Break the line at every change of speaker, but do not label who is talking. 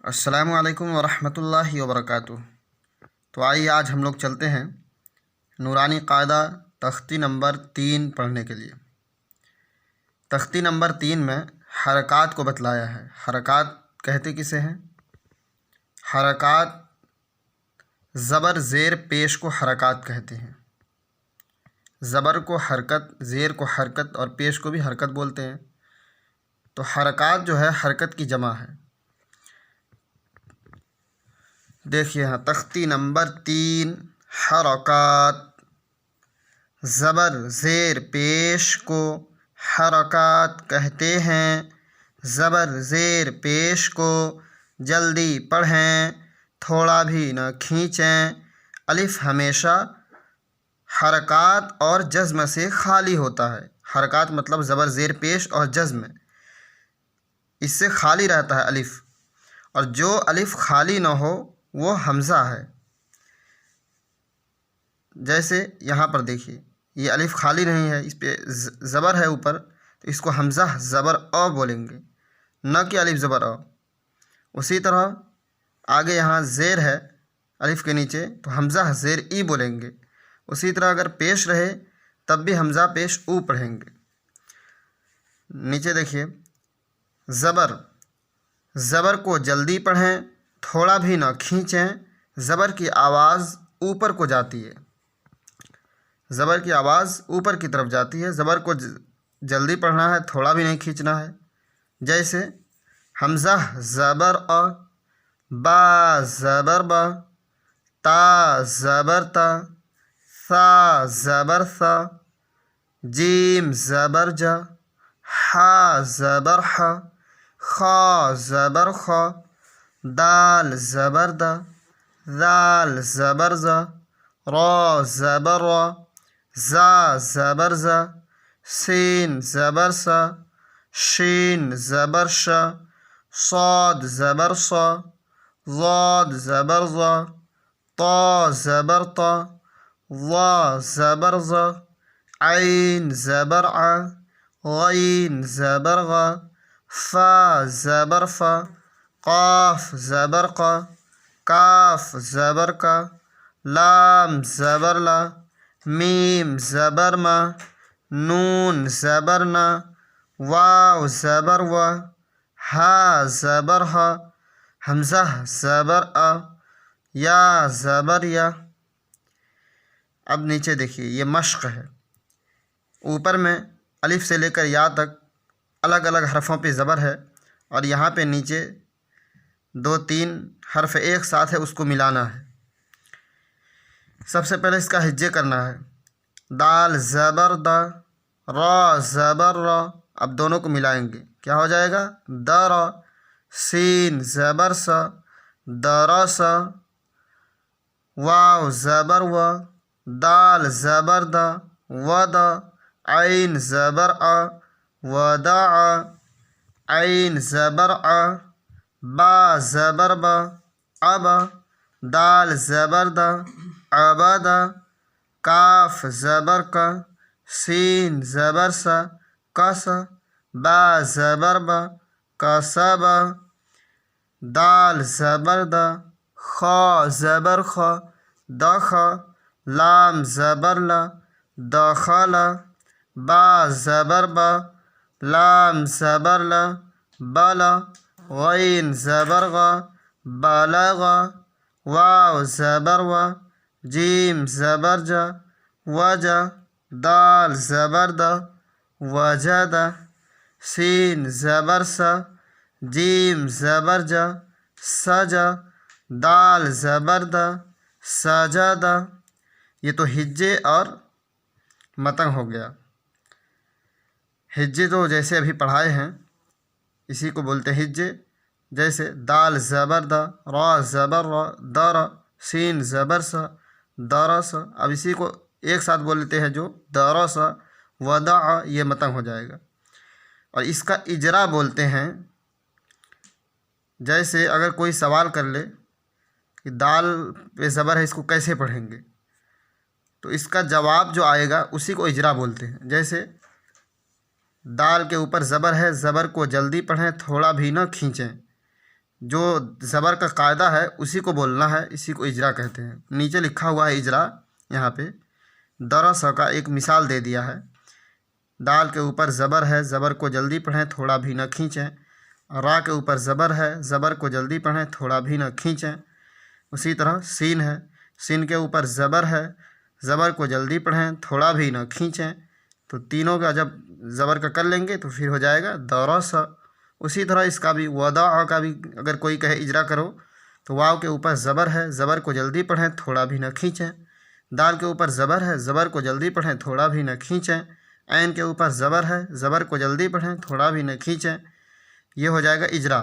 अस्सलामु अलैकुम वरहमतुल्लाहि वबरकातुह। तो आइए आज हम लोग चलते हैं नूरानी कायदा तख्ती नंबर 3 पढ़ने के लिए। तख्ती नंबर 3 में हरकात को बतलाया है। हरकात कहते किसे हैं? हरकात ज़बर ज़ेर पेश को हरकात कहते हैं। ज़बर को हरकत, ज़ेर को हरकत और पेश को भी हरकत बोलते हैं। तो हरकात जो है हरकत की जमा है। देखिए यहाँ तख्ती नंबर 3 हरकात, ज़बर ज़ेर पेश को हरकात कहते हैं। ज़बर ज़ेर पेश को जल्दी पढ़ें, थोड़ा भी न खींचें। अलिफ हमेशा हरकात और जज़्म से खाली होता है। हरकात मतलब ज़बर ज़ेर पेश और जज़्म, इससे खाली रहता है अलिफ। और जो अलिफ खाली न हो वो हमज़ा है। जैसे यहाँ पर देखिए ये अलिफ खाली नहीं है, इस पे ज़बर है ऊपर, तो इसको हमज़ा ज़बर अ बोलेंगे, न कि अलिफ ज़बर अ। उसी तरह आगे यहाँ ज़ेर है अलिफ के नीचे, तो हमज़ा ज़ेर ई बोलेंगे। उसी तरह अगर पेश रहे तब भी हमज़ा पेश ऊ पढ़ेंगे। नीचे देखिए ज़बर, ज़बर को जल्दी पढ़ें, थोड़ा भी न खींचें। ज़बर की आवाज़ ऊपर को जाती है। ज़बर की आवाज़ ऊपर की तरफ जाती है। ज़बर को जल्दी पढ़ना है, थोड़ा भी नहीं खींचना है। जैसे हमज़ा ज़बर अ, बा ज़बर बा, ता ज़बर ता, सा ज़बर सा, जीम ज़बर जा, हा ज़बर हा, खा ज़बर खा, दाल ज़बर दा, दाल ज़बर ज़ा, रा ज़बर रा, ज़ा ज़बर ज़ा, सीन ज़बर सा, शीन ज़बर शा, साद ज़बर सा, ज़ाद ज़बर ज़ा, ता ज़बर ता, ज़ा ज़बर ज़ा, ऐन ज़बर आ, गैन ज़बर गा, फ़ा ज़बर फ़ा, क़ाफ़ ज़बर क़ा, काफ ज़बर का, लाम ज़बर ला, मीम ज़बर मा, नून ज़बर ना, वाव ज़बर वा, हा ज़बर हा, हमज़ा ज़बर आ, या ज़बर या। अब नीचे देखिए ये मश्क है। ऊपर में अलिफ से लेकर या तक अलग अलग हरफों पे ज़बर है, और यहाँ पे नीचे 2-3 हर्फ एक साथ है, उसको मिलाना है। सबसे पहले इसका हिज्जे करना है। दाल ज़बर दा, रा ज़बर रा। अब दोनों को मिलाएंगे, क्या हो जाएगा? दरा। सीन ज़बर सा, दरा सा, वाव ज़बर वा, दाल ज़बर दा, वदा, ऐन ज़बर आ, वदा आ, ऐन ज़बर आ, बा ज़बर बा, अबा, दाल ज़बर दा, अबदा, काफ ज़बर का, सीन ज़बर सा, कसा, बा ज़बर बा, कसबा, दाल ज़बर दा, खा ज़बर खा, दखा, लाम ज़बर ला, दखला, बा ज़बर बा, लाम ज़बर ला, बला, गैन ज़बर गा, बलगा, वाव ज़बर वा, जीम ज़बर जा, वजा, दाल ज़बर दा, वजदा, सीन ज़बर सा, जीम ज़बर जा, सजा, दाल ज़बर दा, सजदा। ये तो हिज्जे और मतंग हो गया। हिज्जे तो जैसे अभी पढ़ाए हैं इसी को बोलते हैं हिज्जे। जैसे दाल ज़बर दा, रा ज़बर रा, दरा, सीन ज़बर सा, दरा सा। अब इसी को एक साथ बोल लेते हैं, जो दरा सा, वदा, ये मतंग हो जाएगा। और इसका इजरा बोलते हैं। जैसे अगर कोई सवाल कर ले कि दाल पे ज़बर है, इसको कैसे पढ़ेंगे, तो इसका जवाब जो आएगा उसी को इजरा बोलते हैं। जैसे दाल के ऊपर ज़बर है, ज़बर को जल्दी पढ़ें, थोड़ा भी न खींचें। जो ज़बर का कायदा है उसी को बोलना है, इसी को इजरा कहते हैं। नीचे लिखा हुआ है इजरा, यहाँ पे दरस का एक मिसाल दे दिया है। दाल के ऊपर ज़बर है, ज़बर को जल्दी पढ़ें थोड़ा भी न खींचें। रा के ऊपर ज़बर है, ज़बर को जल्दी पढ़ें थोड़ा भी न खींचें। उसी तरह सीन है, सीन के ऊपर ज़बर है, ज़बर को जल्दी पढ़ें थोड़ा भी न खींचें। तो तीनों का जब ज़बर का कर लेंगे तो फिर हो जाएगा दरस। उसी तरह इसका भी वदा का भी अगर कोई कहे इजरा करो तो वाव के ऊपर ज़बर है, ज़बर को जल्दी पढ़ें थोड़ा भी न खींचें। दाल के ऊपर ज़बर है, ज़बर को जल्दी पढ़ें थोड़ा भी न खींचें। ऐन के ऊपर ज़बर है, ज़बर को जल्दी पढ़ें थोड़ा भी न खींचें। ये हो जाएगा इजरा।